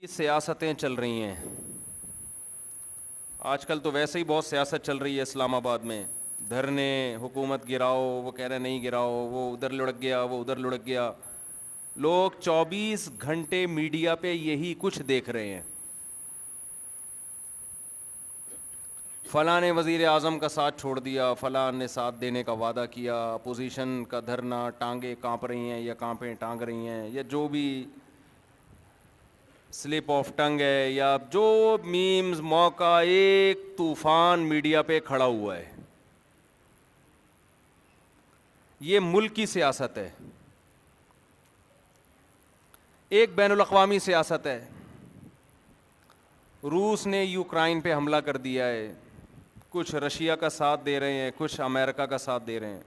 سیاستیں چل رہی ہیں آج کل، تو ویسے ہی بہت سیاست چل رہی ہے اسلام آباد میں. دھرنے، حکومت گراؤ، وہ کہہ رہے نہیں گراؤ، وہ ادھر لڑک گیا، وہ ادھر لڑک گیا. لوگ 24 گھنٹے میڈیا پہ یہی کچھ دیکھ رہے ہیں. فلاں نے وزیر اعظم کا ساتھ چھوڑ دیا، فلاں نے ساتھ دینے کا وعدہ کیا، اپوزیشن کا دھرنا، ٹانگیں کانپ رہی ہیں یا کانپیں ٹانگ رہی ہیں، یا جو بھی سلپ آف ٹنگ ہے، یا جو میمز موقع، ایک طوفان میڈیا پہ کھڑا ہوا ہے. یہ ملک کی سیاست ہے، ایک بین الاقوامی سیاست ہے. روس نے یوکرائن پہ حملہ کر دیا ہے، کچھ رشیا کا ساتھ دے رہے ہیں، کچھ امریکہ کا ساتھ دے رہے ہیں.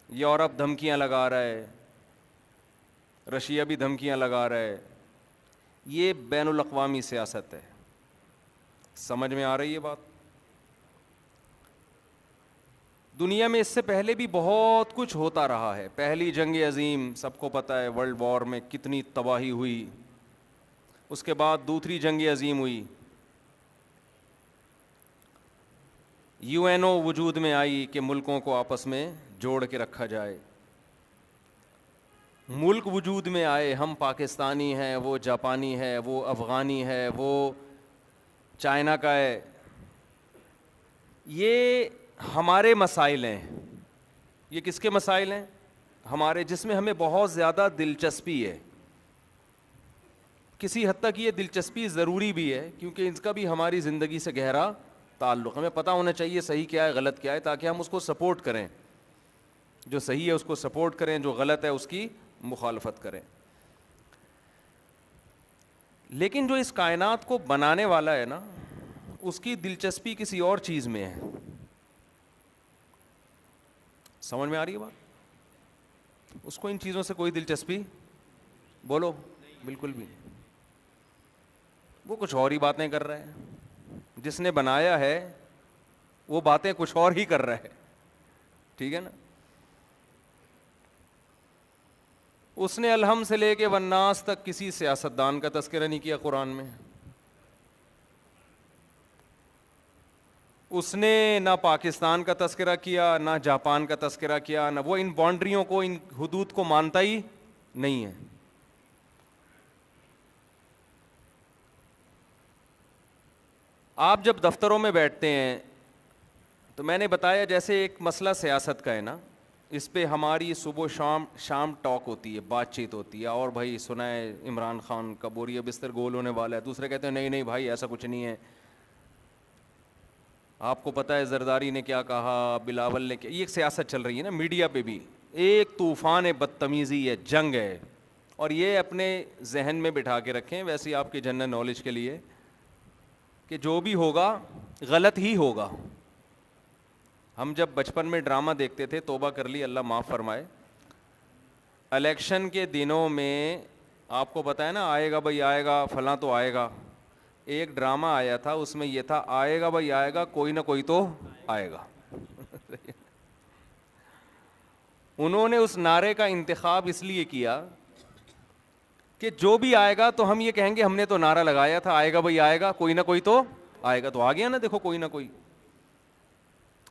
یورپ دھمکیاں لگا رہا ہے، رشیا بھی دھمکیاں لگا رہا ہے. یہ بین الاقوامی سیاست ہے. سمجھ میں آ رہی ہے بات؟ دنیا میں اس سے پہلے بھی بہت کچھ ہوتا رہا ہے. پہلی جنگ عظیم سب کو پتہ ہے، ورلڈ وار میں کتنی تباہی ہوئی. اس کے بعد دوسری جنگ عظیم ہوئی، یو این او وجود میں آئی کہ ملکوں کو آپس میں جوڑ کے رکھا جائے. ملک وجود میں آئے، ہم پاکستانی ہیں، وہ جاپانی ہے، وہ افغانی ہے، وہ چائنا کا ہے. یہ ہمارے مسائل ہیں. یہ کس کے مسائل ہیں؟ ہمارے، جس میں ہمیں بہت زیادہ دلچسپی ہے. کسی حد تک یہ دلچسپی ضروری بھی ہے، کیونکہ اس کا بھی ہماری زندگی سے گہرا تعلق. ہمیں پتہ ہونا چاہیے صحیح کیا ہے، غلط کیا ہے، تاکہ ہم اس کو سپورٹ کریں. جو صحیح ہے اس کو سپورٹ کریں، جو غلط ہے اس کی مخالفت کریں. لیکن جو اس کائنات کو بنانے والا ہے نا، اس کی دلچسپی کسی اور چیز میں ہے. سمجھ میں آ رہی ہے بات؟ اس کو ان چیزوں سے کوئی دلچسپی، بولو، بالکل بھی. وہ کچھ اور ہی باتیں کر رہے ہیں. جس نے بنایا ہے وہ باتیں کچھ اور ہی کر رہا ہے. ٹھیک ہے نا؟ اس نے الحم سے لے کے والناس تک کسی سیاستدان کا تذکرہ نہیں کیا قرآن میں. اس نے نہ پاکستان کا تذکرہ کیا، نہ جاپان کا تذکرہ کیا، نہ وہ ان باؤنڈریوں کو، ان حدود کو مانتا ہی نہیں ہے. آپ جب دفتروں میں بیٹھتے ہیں تو میں نے بتایا جیسے ایک مسئلہ سیاست کا ہے نا، اس پہ ہماری صبح شام ٹاک ہوتی ہے، بات چیت ہوتی ہے. اور بھائی سنا ہے عمران خان کا بوریا بستر گول ہونے والا ہے. دوسرے کہتے ہیں نہیں نہیں بھائی ایسا کچھ نہیں ہے. آپ کو پتہ ہے زرداری نے کیا کہا، بلاول نے کیا. یہ ایک سیاست چل رہی ہے نا میڈیا پہ بھی. ایک طوفان ہے، بدتمیزی ہے، جنگ ہے. اور یہ اپنے ذہن میں بٹھا کے رکھیں، ویسے ہی آپ کے جنرل نالج کے لیے، کہ جو بھی ہوگا غلط ہی ہوگا. ہم جب بچپن میں ڈرامہ دیکھتے تھے، توبہ کر لی اللہ معاف فرمائے، الیکشن کے دنوں میں آپ کو پتہ ہے نا، آئے گا بھائی آئے گا، فلاں تو آئے گا. ایک ڈرامہ آیا تھا، اس میں یہ تھا آئے گا بھائی آئے گا، کوئی نہ کوئی تو آئے گا. انہوں نے اس نعرے کا انتخاب اس لیے کیا کہ جو بھی آئے گا تو ہم یہ کہیں گے ہم نے تو نعرہ لگایا تھا، آئے گا بھائی آئے گا، کوئی نہ کوئی تو آئے گا. تو آ گیا نا، دیکھو کوئی نہ کوئی.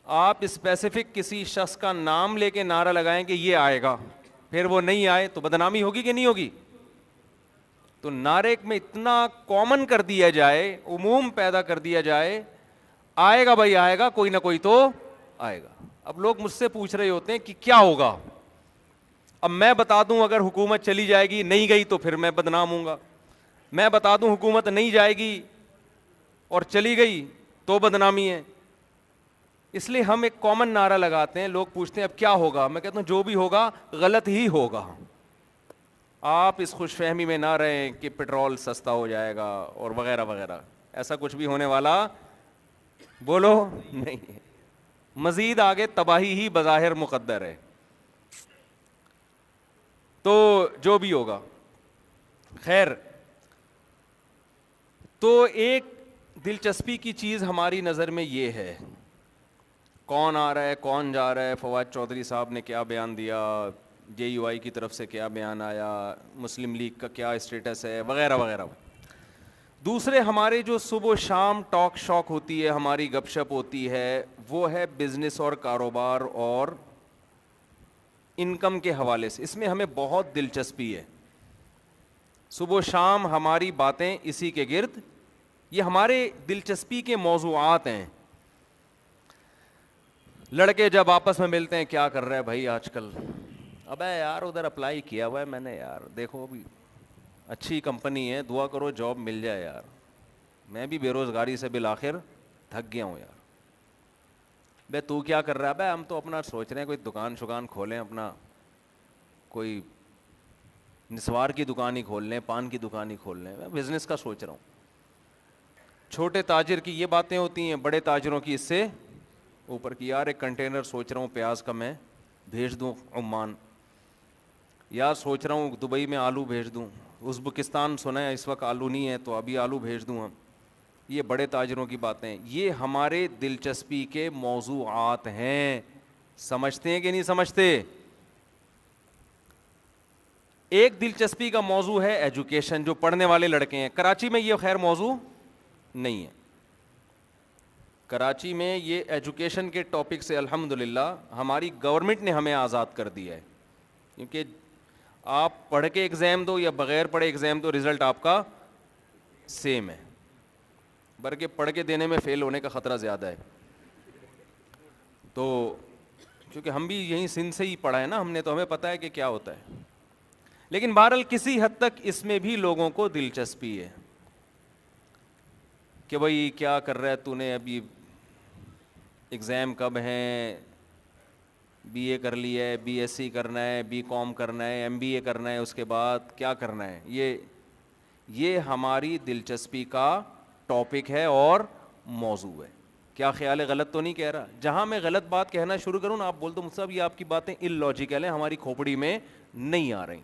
آپ اسپیسیفک کسی شخص کا نام لے کے نعرہ لگائیں کہ یہ آئے گا، پھر وہ نہیں آئے تو بدنامی ہوگی کہ نہیں ہوگی؟ تو نعرے میں اتنا کامن کر دیا جائے، عموم پیدا کر دیا جائے، آئے گا بھائی آئے گا، کوئی نہ کوئی تو آئے گا. اب لوگ مجھ سے پوچھ رہے ہوتے ہیں کہ کیا ہوگا. اب میں بتا دوں اگر حکومت چلی جائے گی، نہیں گئی تو پھر میں بدنام ہوں گا. میں بتا دوں حکومت نہیں جائے گی اور چلی گئی تو بدنامی ہے. اس لیے ہم ایک کامن نعرہ لگاتے ہیں. لوگ پوچھتے ہیں اب کیا ہوگا، میں کہتا ہوں جو بھی ہوگا غلط ہی ہوگا. آپ اس خوش فہمی میں نہ رہیں کہ پٹرول سستا ہو جائے گا اور وغیرہ وغیرہ. ایسا کچھ بھی ہونے والا بولو نہیں ہے. مزید آگے تباہی ہی بظاہر مقدر ہے. تو جو بھی ہوگا خیر. تو ایک دلچسپی کی چیز ہماری نظر میں یہ ہے، کون آ رہا ہے کون جا رہا ہے. فواد چودھری صاحب نے کیا بیان دیا، جے یو آئی کی طرف سے کیا بیان آیا, مسلم لیگ کا کیا اسٹیٹس ہے, وغیرہ وغیرہ. دوسرے ہمارے جو صبح و شام ٹاک شاک ہوتی ہے, ہماری گپ شپ ہوتی ہے, وہ ہے بزنس اور کاروبار اور انکم کے حوالے سے. اس میں ہمیں بہت دلچسپی ہے. صبح و شام ہماری باتیں اسی کے گرد, یہ ہمارے دلچسپی کے موضوعات ہیں. لڑکے جب آپس میں ملتے ہیں, کیا کر رہے ہیں بھائی آج کل, ابے یار ادھر اپلائی کیا ہوا ہے میں نے یار, دیکھو ابھی اچھی کمپنی ہے, دعا کرو جاب مل جائے یار, میں بھی بے روزگاری سے بالآخر تھک گیا ہوں یار. بے تو کیا کر رہا ہے؟ بھائی ہم تو اپنا سوچ رہے ہیں کوئی دکان شکان کھولیں, اپنا کوئی نسوار کی دکان ہی کھول لیں, پان کی دکان ہی کھول لیں, میں بزنس کا سوچ رہا ہوں. چھوٹے تاجر کی یہ باتیں ہوتی ہیں, بڑے تاجروں کی اس سے اوپر کی, یار ایک کنٹینر سوچ رہا ہوں پیاز کا میں بھیج دوں عمان, یار سوچ رہا ہوں دبئی میں آلو بھیج دوں, ازبکستان سنا ہے اس وقت آلو نہیں ہے تو ابھی آلو بھیج دوں ہم. یہ بڑے تاجروں کی باتیں, یہ ہمارے دلچسپی کے موضوعات ہیں. سمجھتے ہیں کہ نہیں سمجھتے؟ ایک دلچسپی کا موضوع ہے ایجوکیشن, جو پڑھنے والے لڑکے ہیں. کراچی میں یہ خیر موضوع نہیں ہے. کراچی میں یہ ایجوکیشن کے ٹاپک سے الحمدللہ ہماری گورنمنٹ نے ہمیں آزاد کر دیا ہے, کیونکہ آپ پڑھ کے ایگزام دو یا بغیر پڑھے ایگزام دو, رزلٹ آپ کا سیم ہے, بلکہ پڑھ کے دینے میں فیل ہونے کا خطرہ زیادہ ہے. تو کیونکہ ہم بھی یہیں سندھ سے ہی پڑھا ہے نا ہم نے, تو ہمیں پتہ ہے کہ کیا ہوتا ہے. لیکن بہرحال کسی حد تک اس میں بھی لوگوں کو دلچسپی ہے کہ بھائی کیا کر رہا ہے تو نے, ابھی ایگزام کب ہیں, بی اے کر لیا ہے, بی ایس سی کرنا ہے, بی کام کرنا ہے, ایم بی اے کرنا ہے, اس کے بعد کیا کرنا ہے. یہ ہماری دلچسپی کا ٹاپک ہے اور موضوع ہے. کیا خیال ہے, غلط تو نہیں کہہ رہا؟ جہاں میں غلط بات کہنا شروع کروں نا, آپ بول دو مجھ سے یہ آپ کی باتیں ان لاجیکل ہیں, ہماری کھوپڑی میں نہیں آ رہی.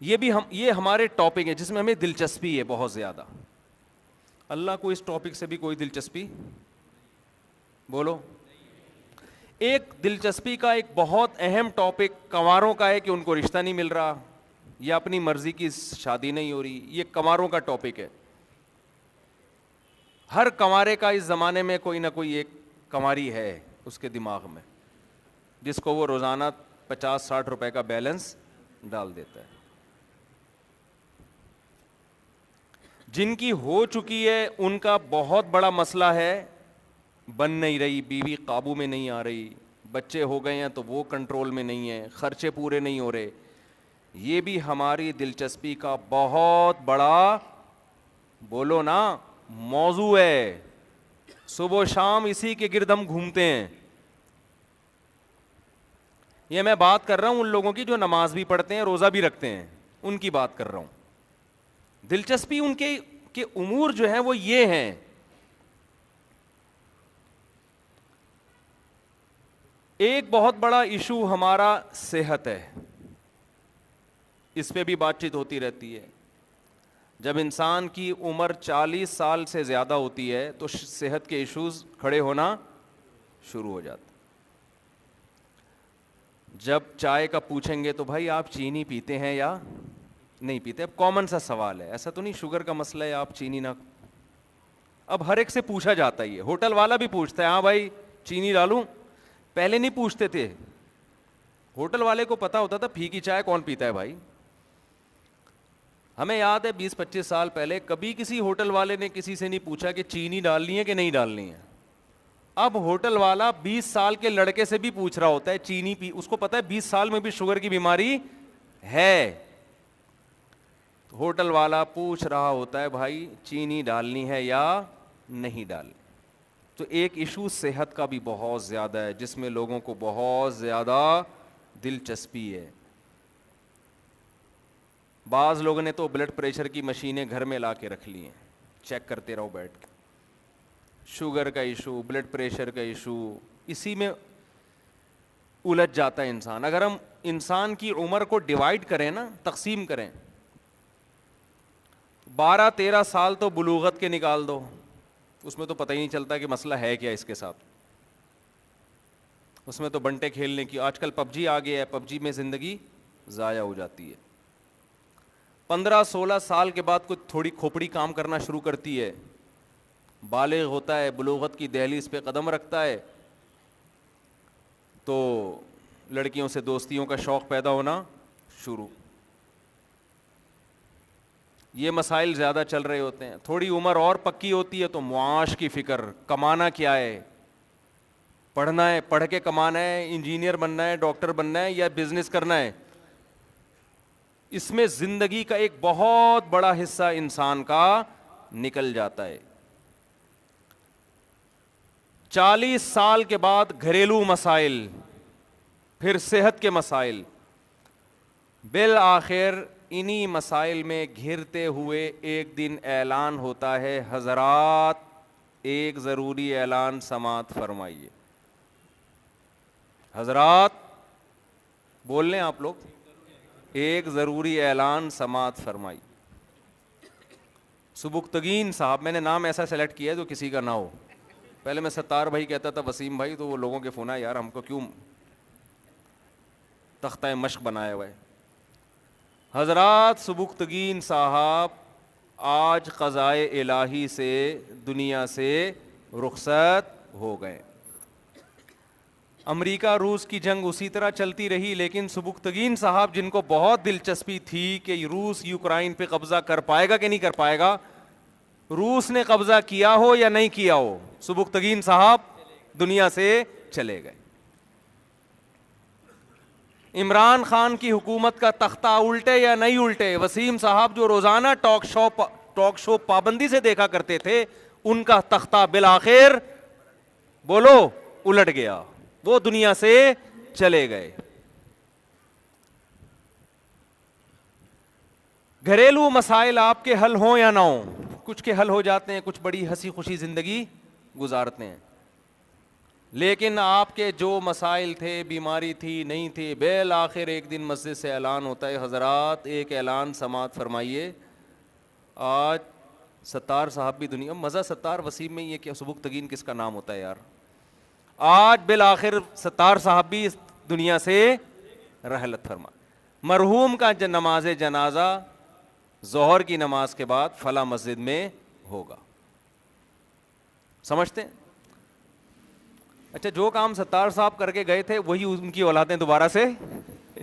یہ ہمارے ٹاپک ہے جس میں ہمیں دلچسپی ہے بہت زیادہ. اللہ کو اس ٹاپک سے بھی کوئی دلچسپی بولو. ایک دلچسپی کا ایک بہت اہم ٹاپک کنواروں کا ہے کہ ان کو رشتہ نہیں مل رہا یا اپنی مرضی کی شادی نہیں ہو رہی. یہ کنواروں کا ٹاپک ہے. ہر کنوارے کا اس زمانے میں کوئی نہ کوئی ایک کنواری ہے اس کے دماغ میں, جس کو وہ روزانہ 50-60 روپے کا بیلنس ڈال دیتا ہے. جن کی ہو چکی ہے ان کا بہت بڑا مسئلہ ہے, بن نہیں رہی, بیوی قابو میں نہیں آ رہی, بچے ہو گئے ہیں تو وہ کنٹرول میں نہیں ہیں, خرچے پورے نہیں ہو رہے. یہ بھی ہماری دلچسپی کا بہت بڑا, بولو نا, موضوع ہے. صبح و شام اسی کے گرد ہم گھومتے ہیں. یہ میں بات کر رہا ہوں ان لوگوں کی جو نماز بھی پڑھتے ہیں, روزہ بھی رکھتے ہیں, ان کی بات کر رہا ہوں. دلچسپی ان کے امور جو ہیں وہ یہ ہیں. ایک بہت بڑا ایشو ہمارا صحت ہے, اس پہ بھی بات چیت ہوتی رہتی ہے. جب انسان کی عمر 40 سال سے زیادہ ہوتی ہے تو صحت کے ایشوز کھڑے ہونا شروع ہو جاتے. جب چائے کا پوچھیں گے تو بھائی آپ چینی پیتے ہیں یا نہیں پیتے, اب کامن سا سوال ہے, ایسا تو نہیں شوگر کا مسئلہ ہے آپ چینی نہ, اب ہر ایک سے پوچھا جاتا ہے. یہ ہوٹل والا بھی پوچھتا ہے, ہاں بھائی چینی ڈالوں. پہلے نہیں پوچھتے تھے, ہوٹل والے کو پتا ہوتا تھا پھیکی چائے کون پیتا ہے بھائی. ہمیں یاد ہے 20-25 سال پہلے کبھی کسی ہوٹل والے نے کسی سے نہیں پوچھا کہ چینی ڈالنی ہے کہ نہیں ڈالنی ہے. اب ہوٹل والا 20 سال کے لڑکے سے بھی پوچھ رہا ہوتا ہے چینی پی, اس کو پتا ہے 20 سال میں بھی شوگر کی بیماری ہے. ہوٹل والا پوچھ رہا ہوتا ہے بھائی چینی ڈالنی ہے یا نہیں ڈالنی. تو ایک ایشو صحت کا بھی بہت زیادہ ہے جس میں لوگوں کو بہت زیادہ دلچسپی ہے. بعض لوگوں نے تو بلڈ پریشر کی مشینیں گھر میں لا کے رکھ لی ہیں, چیک کرتے رہو بیٹھ کے. شوگر کا ایشو, بلڈ پریشر کا ایشو, اسی میں الجھ جاتا ہے انسان. اگر ہم انسان کی عمر کو ڈیوائڈ کریں نا, تقسیم کریں, 12-13 سال تو بلوغت کے نکال دو, اس میں تو پتہ ہی نہیں چلتا کہ مسئلہ ہے کیا اس کے ساتھ. اس میں تو بنٹے کھیلنے کی، آج کل پب جی آ گیا ہے، پب جی میں زندگی ضائع ہو جاتی ہے. 15-16 سال کے بعد کچھ تھوڑی کھوپڑی کام کرنا شروع کرتی ہے، بالغ ہوتا ہے، بلوغت کی دہلیز پہ قدم رکھتا ہے، تو لڑکیوں سے دوستیوں کا شوق پیدا ہونا شروع. یہ مسائل زیادہ چل رہے ہوتے ہیں. تھوڑی عمر اور پکی ہوتی ہے تو معاش کی فکر، کمانا کیا ہے، پڑھنا ہے، پڑھ کے کمانا ہے، انجینئر بننا ہے، ڈاکٹر بننا ہے یا بزنس کرنا ہے. اس میں زندگی کا ایک بہت بڑا حصہ انسان کا نکل جاتا ہے. 40 سال کے بعد گھریلو مسائل، پھر صحت کے مسائل، بالآخر انہی مسائل میں گھرتے ہوئے ایک دن اعلان ہوتا ہے، حضرات ایک ضروری اعلان سماعت فرمائیے. حضرات بول لیں آپ لوگ، ایک ضروری اعلان سماعت فرمائیے. سبکتگین صاحب، میں نے نام ایسا سلیکٹ کیا ہے جو کسی کا نہ ہو. پہلے میں ستار بھائی کہتا تھا، وسیم بھائی، تو وہ لوگوں کے فون آئے، یار ہم کو کیوں تختہ مشق بنایا ہوا ہے. حضرات سبکتگین صاحب آج قضائے الہی سے دنیا سے رخصت ہو گئے. امریکہ روس کی جنگ اسی طرح چلتی رہی، لیکن سبکتگین صاحب جن کو بہت دلچسپی تھی کہ روس یوکرائن پہ قبضہ کر پائے گا کہ نہیں کر پائے گا، روس نے قبضہ کیا ہو یا نہیں کیا ہو، سبکتگین صاحب دنیا سے چلے گئے. عمران خان کی حکومت کا تختہ الٹے یا نہیں الٹے، وسیم صاحب جو روزانہ ٹاک شو پابندی سے دیکھا کرتے تھے، ان کا تختہ بالآخر بولو الٹ گیا، وہ دنیا سے چلے گئے. گھریلو مسائل آپ کے حل ہوں یا نہ ہوں، کچھ کے حل ہو جاتے ہیں، کچھ بڑی ہنسی خوشی زندگی گزارتے ہیں، لیکن آپ کے جو مسائل تھے، بیماری تھی نہیں تھی، بالآخر ایک دن مسجد سے اعلان ہوتا ہے، حضرات ایک اعلان سماعت فرمائیے. آج ستار صاحب بھی دنیا، مزہ ستار وسیم میں یہ کہ سبکتگین کس کا نام ہوتا ہے یار. آج بالآخر ستار صاحب بھی اس دنیا سے رحلت فرما. مرحوم کا نماز جنازہ ظہر کی نماز کے بعد فلاں مسجد میں ہوگا. سمجھتے ہیں؟ اچھا، جو کام ستار صاحب کر کے گئے تھے وہی ان کی اولادیں دوبارہ سے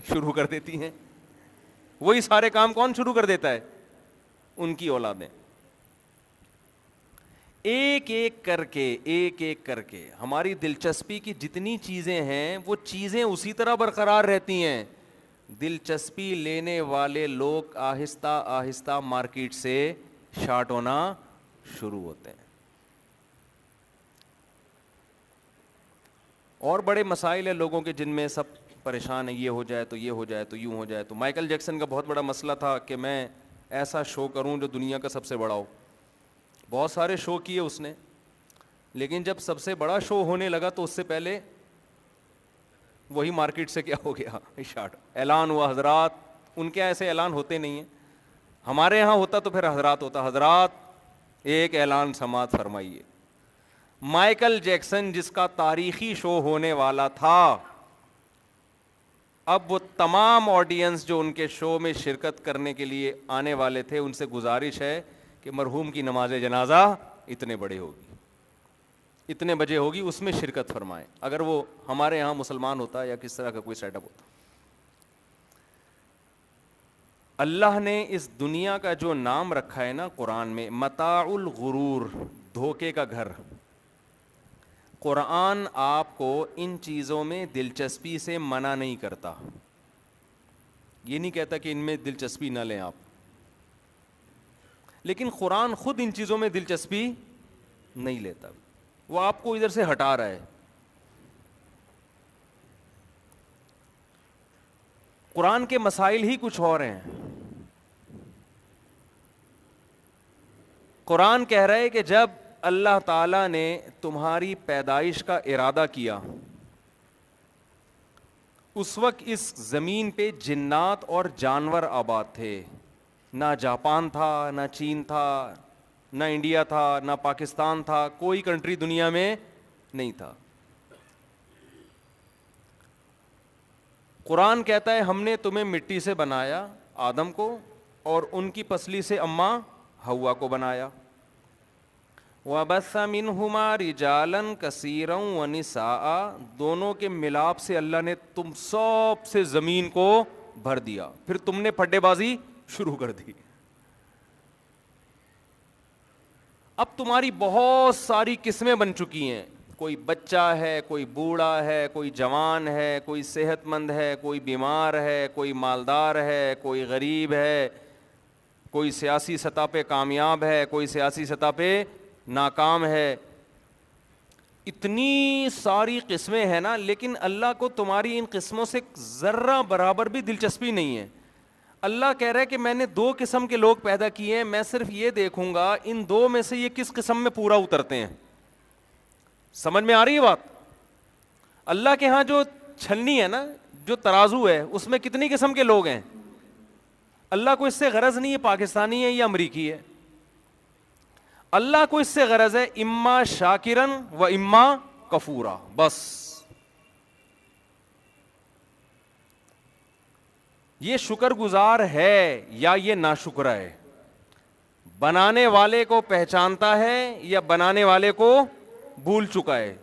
شروع کر دیتی ہیں. وہی سارے کام کون شروع کر دیتا ہے؟ ان کی اولادیں. ایک ایک کر کے ہماری دلچسپی کی جتنی چیزیں ہیں وہ چیزیں اسی طرح برقرار رہتی ہیں. دلچسپی لینے والے لوگ آہستہ آہستہ مارکیٹ سے شارٹ ہونا شروع ہوتے ہیں. اور بڑے مسائل ہیں لوگوں کے جن میں سب پریشان ہیں، یہ ہو جائے تو یہ ہو جائے تو یوں ہو جائے تو. مائیکل جیکسن کا بہت بڑا مسئلہ تھا کہ میں ایسا شو کروں جو دنیا کا سب سے بڑا ہو. بہت سارے شو کیے اس نے، لیکن جب سب سے بڑا شو ہونے لگا تو اس سے پہلے وہی مارکیٹ سے کیا ہو گیا، شارٹ. اعلان ہوا، حضرات. ان کے ایسے اعلان ہوتے نہیں ہیں، ہمارے یہاں ہوتا تو پھر حضرات ہوتا، حضرات ایک اعلان سماعت فرمائیے. مائیکل جیکسن جس کا تاریخی شو ہونے والا تھا، اب وہ تمام آڈینس جو ان کے شو میں شرکت کرنے کے لیے آنے والے تھے ان سے گزارش ہے کہ مرحوم کی نماز جنازہ اتنے بڑے ہوگی، اتنے بجے ہوگی، اس میں شرکت فرمائیں. اگر وہ ہمارے یہاں مسلمان ہوتا یا کس طرح کا کوئی سیٹ اپ ہوتا. اللہ نے اس دنیا کا جو نام رکھا ہے نا قرآن میں، متاع الغرور، دھوکے کا گھر. قرآن آپ کو ان چیزوں میں دلچسپی سے منع نہیں کرتا. یہ نہیں کہتا کہ ان میں دلچسپی نہ لیں آپ، لیکن قرآن خود ان چیزوں میں دلچسپی نہیں لیتا، وہ آپ کو ادھر سے ہٹا رہا ہے. قرآن کے مسائل ہی کچھ اور ہیں. قرآن کہہ رہا ہے کہ جب اللہ تعالیٰ نے تمہاری پیدائش کا ارادہ کیا، اس وقت اس زمین پہ جنات اور جانور آباد تھے. نہ جاپان تھا، نہ چین تھا، نہ انڈیا تھا، نہ پاکستان تھا، کوئی کنٹری دنیا میں نہیں تھا. قرآن کہتا ہے ہم نے تمہیں مٹی سے بنایا آدم کو اور ان کی پسلی سے اماں حوا کو بنایا. وَبَثَّ مِنْهُمَا رِجَالًا كَثِيرًا وَنِسَاءً, دونوں کے ملاپ سے اللہ نے تم سب سے زمین کو بھر دیا. پھر تم نے پھڈے بازی شروع کر دی. اب تمہاری بہت ساری قسمیں بن چکی ہیں. کوئی بچہ ہے, کوئی بوڑھا ہے, کوئی جوان ہے, کوئی صحت مند ہے, کوئی بیمار ہے, کوئی مالدار ہے, کوئی غریب ہے, کوئی سیاسی سطح پہ کامیاب ہے, کوئی سیاسی سطح پہ ناکام ہے. اتنی ساری قسمیں ہیں نا, لیکن اللہ کو تمہاری ان قسموں سے ذرہ برابر بھی دلچسپی نہیں ہے. اللہ کہہ رہا ہے کہ میں نے 2 قسم کے لوگ پیدا کیے ہیں, میں صرف یہ دیکھوں گا ان 2 میں سے یہ کس قسم میں پورا اترتے ہیں. سمجھ میں آ رہی ہے بات؟ اللہ کے ہاں جو چھلنی ہے نا, جو ترازو ہے, اس میں کتنی قسم کے لوگ ہیں. اللہ کو اس سے غرض نہیں ہے پاکستانی ہے یا امریکی ہے. اللہ کو اس سے غرض ہے اما شاکرن و اما کفورا, بس. یہ شکر گزار ہے یا یہ ناشکر ہے, بنانے والے کو پہچانتا ہے یا بنانے والے کو بھول چکا ہے.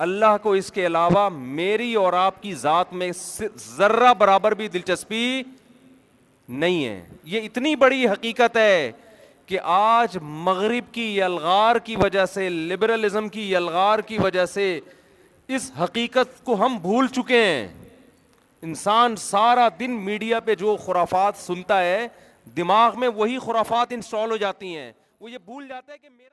اللہ کو اس کے علاوہ میری اور آپ کی ذات میں ذرہ برابر بھی دلچسپی نہیں ہے. یہ اتنی بڑی حقیقت ہے کہ آج مغرب کی یلغار کی وجہ سے, لبرلزم کی یلغار کی وجہ سے اس حقیقت کو ہم بھول چکے ہیں. انسان سارا دن میڈیا پہ جو خرافات سنتا ہے, دماغ میں وہی خرافات انسٹال ہو جاتی ہیں, وہ یہ بھول جاتا ہے کہ میرا